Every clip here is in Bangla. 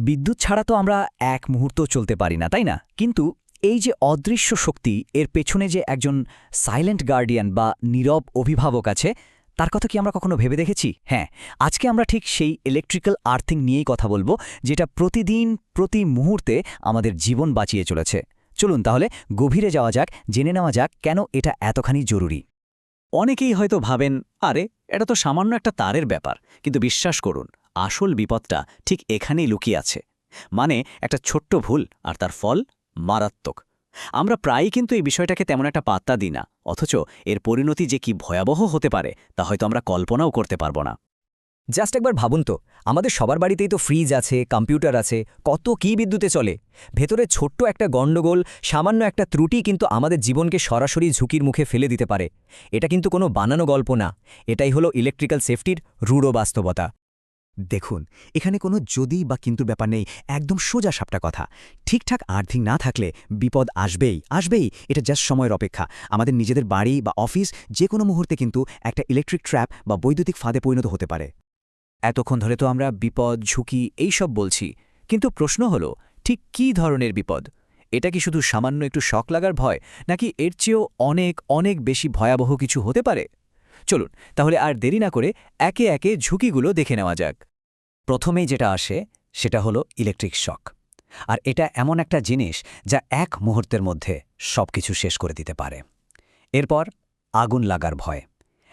বিদ্যুৎ ছাড়া তো আমরা এক মুহূর্ত চলতে পারি না, তাই না? কিন্তু এই যে অদৃশ্য শক্তি, এর পেছনে যে একজন সাইলেন্ট গার্ডিয়ান বা নীরব অভিভাবক আছে, তার কথা কি আমরা কখনো ভেবে দেখেছি? হ্যাঁ, আজকে আমরা ঠিক সেই ইলেকট্রিক্যাল আর্থিং নিয়েই কথা বলবো, যেটা প্রতিদিন প্রতি মুহূর্তে আমাদের জীবন বাঁচিয়ে চলেছে। চলুন তাহলে গভীরে যাওয়া যাক, জেনে নেওয়া যাক কেন এটা এতখানি জরুরি। অনেকেই হয়তো ভাবেন, আরে এটা তো সামান্য একটা তারের ব্যাপার, কিন্তু বিশ্বাস করুন, আসল বিপদটা ঠিক এখানেই লুকিয়ে আছে। মানে একটা ছোট্ট ভুল আর তার ফল মারাত্মক। আমরা প্রায়ই কিন্তু এই বিষয়টাকে তেমন একটা পাত্তা দিই না, অথচ এর পরিণতি যে কি ভয়াবহ হতে পারে তা হয়তো আমরা কল্পনাও করতে পারবো না। জাস্ট একবার ভাবুন তো, আমাদের সবার বাড়িতেই তো ফ্রিজ আছে, কম্পিউটার আছে, কত কি বিদ্যুতে চলে। ভেতরে ছোট্ট একটা গণ্ডগোল, সামান্য একটা ত্রুটি কিন্তু আমাদের জীবনকে সরাসরি ঝুঁকির মুখে ফেলে দিতে পারে। এটা কিন্তু কোনো বানানো গল্প না, এটাই হলো ইলেকট্রিক্যাল সেফটির রূঢ় বাস্তবতা। দেখুন, এখানে কোনো যদি বা কিন্তু ব্যাপার নেই, একদম সোজা সাপটা কথা। ঠিকঠাক আর্থিং না থাকলে বিপদ আসবেই। এটা জাস্ট সময়ের অপেক্ষা। আমাদের নিজেদের বাড়ি বা অফিস যে কোনো মুহূর্তে কিন্তু একটা ইলেকট্রিক ট্র্যাপ বা বৈদ্যুতিক ফাঁদে পরিণত হতে পারে। এতক্ষণ ধরে তো আমরা বিপদ, ঝুঁকি এইসব বলছি, কিন্তু প্রশ্ন হলো ঠিক কী ধরনের বিপদ? এটা কি শুধু সামান্য একটু শক লাগার ভয়, নাকি এর চেয়েও অনেক অনেক বেশি ভয়াবহ কিছু হতে পারে? চলুন তাহলে আর দেরি না করে একে একে ঝুঁকিগুলো দেখে নেওয়া যাক। প্রথমেই যেটা আসে সেটা হলো ইলেকট্রিক শক। আর এটা এমন একটা জিনিস যা এক মুহূর্তের মধ্যে সবকিছু শেষ করে দিতে পারে। এরপর আগুন লাগার ভয়।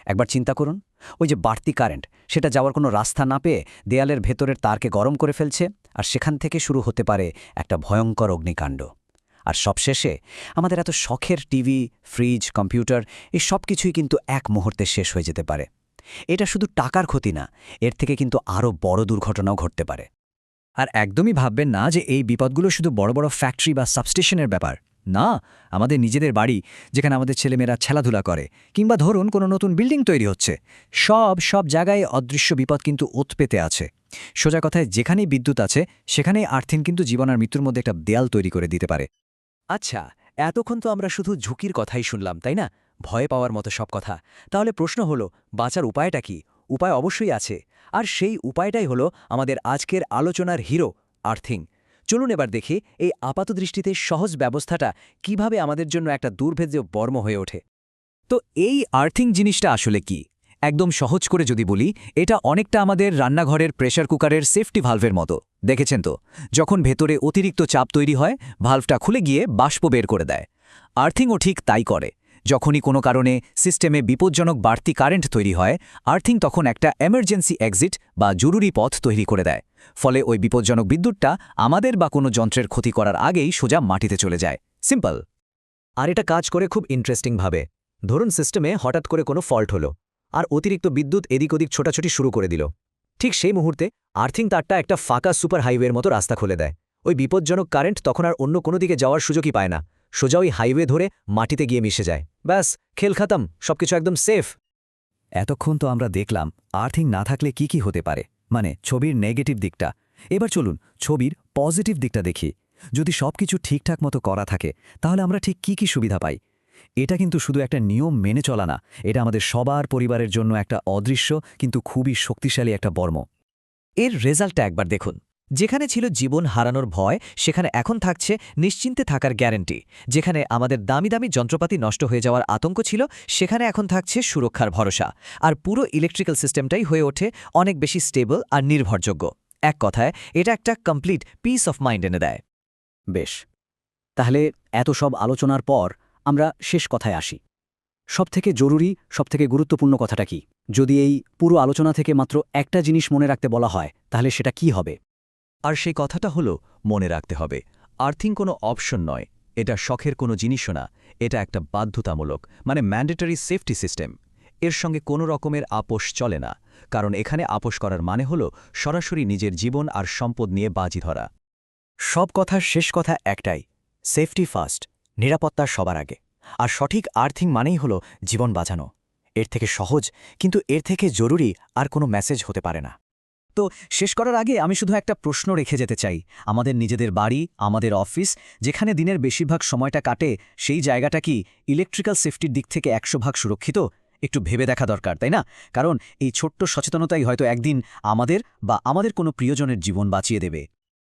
একবার চিন্তা করুন, ওই যে বাড়তি কারেন্ট, সেটা যাওয়ার কোনো রাস্তা না পেয়ে দেয়ালের ভেতরের তারকে গরম করে ফেলছে, আর সেখান থেকে শুরু হতে পারে একটা ভয়ঙ্কর অগ্নিকাণ্ড। আর সবশেষে আমাদের এত শখের টিভি, ফ্রিজ, কম্পিউটার, এই সব কিছুই কিন্তু এক মুহূর্তে শেষ হয়ে যেতে পারে। এটা শুধু টাকার ক্ষতি না, এর থেকে কিন্তু আরও বড় দুর্ঘটনাও ঘটতে পারে। আর একদমই ভাববেন না যে এই বিপদগুলো শুধু বড় বড় ফ্যাক্টরি বা সাবস্টেশনের ব্যাপার। না, আমাদের নিজেদের বাড়ি, যেখানে আমাদের ছেলেমেয়েরা খেলাধুলা করে, কিংবা ধরুন কোনো নতুন বিল্ডিং তৈরি হচ্ছে, সব জায়গায় অদৃশ্য বিপদ কিন্তু ওত পেতে আছে। সোজা কথায়, যেখানেই বিদ্যুৎ আছে সেখানেই আর্থিং কিন্তু জীবন আর মৃত্যুর মধ্যে একটা দেয়াল তৈরি করে দিতে পারে। আচ্ছা, এতক্ষণ তো আমরা শুধু ঝুঁকির কথাই শুনলাম, তাই না? ভয় পাওয়ার মতো সব কথা। তাহলে প্রশ্ন হলো, বাঁচার উপায়টা কি? উপায় অবশ্যই আছে, আর সেই উপায়টাই হলো আমাদের আজকের আলোচনার হিরো, আর্থিং। চলুন এবার দেখি এই আপাতদৃষ্টিতে সহজ ব্যবস্থাটা কিভাবে আমাদের জন্য একটা দুর্ভেদ্য বর্ম হয়ে ওঠে। তো এই আর্থিং জিনিসটা আসলে কি? একদম সহজ করে যদি বলি, এটা অনেকটা আমাদের রান্নাঘরের প্রেসার কুকারের সেফটি ভালভের মতো। দেখেছেন তো, যখন ভেতরে অতিরিক্ত চাপ তৈরি হয়, ভালভটা খুলে গিয়ে বাষ্প বের করে দেয়। আর্থিংও ঠিক তাই করে। যখনই কোনো কারণে সিস্টেমে বিপজ্জনক বাড়তি কারেন্ট তৈরি হয়, আর্থিং তখন একটা এমার্জেন্সি এক্সিট বা জরুরি পথ তৈরি করে দেয়। ফলে ওই বিপজ্জনক বিদ্যুৎটা আমাদের বা কোনো যন্ত্রের ক্ষতি করার আগেই সোজা মাটিতে চলে যায়। সিম্পল। আর এটা কাজ করে খুব ইন্টারেস্টিংভাবে। ধরুন সিস্টেমে হঠাৎ করে কোনো ফল্ট হলো, আর অতিরিক্ত বিদ্যুৎ এদিক ওদিক ছোটাছুটি শুরু করে দিল। ঠিক সেই মুহূর্তে আর্থিং তারটা একটা ফাঁকা সুপার হাইওয়ের মতো রাস্তা খুলে দেয়। ওই বিপজ্জনক কারেন্ট তখন আর অন্য কোনো দিকে যাওয়ার সুযোগই পায় না, সোজা ওই হাইওয়ে ধরে মাটিতে গিয়ে মিশে যায়। ব্যাস, খেল খাতাম, সবকিছু একদম সেফ। এতক্ষণ তো আমরা দেখলাম আর্থিং না থাকলে কি কি হতে পারে, মানে ছবির নেগেটিভ দিকটা। এবার চলুন ছবির পজিটিভ দিকটা দেখি। যদি সবকিছু ঠিকঠাক মতো করা থাকে, তাহলে আমরা ঠিক কি কি সুবিধা পাই। এটা কিন্তু শুধু একটা নিয়ম মেনে চলা না, এটা আমাদের সবার পরিবারের জন্য একটা অদৃশ্য কিন্তু খুবই শক্তিশালী একটা বর্ম। এর রেজাল্টটা একবার দেখুন। যেখানে ছিল জীবন হারানোর ভয়, সেখানে এখন থাকছে নিশ্চিন্তে থাকার গ্যারান্টি। যেখানে আমাদের দামি দামি যন্ত্রপাতি নষ্ট হয়ে যাওয়ার আতঙ্ক ছিল, সেখানে এখন থাকছে সুরক্ষার ভরসা। আর পুরো ইলেকট্রিক্যাল সিস্টেমটাই হয়ে ওঠে অনেক বেশি স্টেবল আর নির্ভরযোগ্য। এক কথায়, এটা একটা কমপ্লিট পিস অফ মাইন্ড এনে দেয়। বেশ, তাহলে এত সব আলোচনার পর আমরা শেষ কথায় আসি। সবথেকে জরুরি, সবথেকে গুরুত্বপূর্ণ কথাটা কি? যদি এই পুরো আলোচনা থেকে মাত্র একটা জিনিস মনে রাখতে বলা হয়, তাহলে সেটা কি হবে? আর সেই কথাটা হলো, মনে রাখতে হবে, আর্থিং কোনো অপশন নয়, এটা শখের কোনো জিনিসও না, এটা একটা বাধ্যতামূলক, মানে ম্যান্ডেটরি সেফটি সিস্টেম। এর সঙ্গে কোনো রকমের আপোষ চলে না, কারণ এখানে আপোষ করার মানে হলো সরাসরি নিজের জীবন আর সম্পদ নিয়ে বাজি ধরা। সব কথার শেষ কথা একটাই, সেফটি ফার্স্ট, নিরাপত্তা সবার আগে। আর সঠিক আর্থিং মানেই হলো জীবন বাঁচানো। এর থেকে সহজ, কিন্তু এর থেকে জরুরি আর কোনো মেসেজ হতে পারে না। তো শেষ করার আগে আমি শুধু একটা প্রশ্ন রেখে যেতে চাই। আমাদের নিজেদের বাড়ি, আমাদের অফিস, যেখানে দিনের বেশিরভাগ সময়টা কাটে, সেই জায়গাটা কি ইলেকট্রিক্যাল সেফটির দিক থেকে 100% সুরক্ষিত? একটু ভেবে দেখা দরকার, তাই না? কারণ এই ছোট্ট সচেতনতাই হয়তো একদিন আমাদের বা আমাদের কোনো প্রিয়জনের জীবন বাঁচিয়ে দেবে।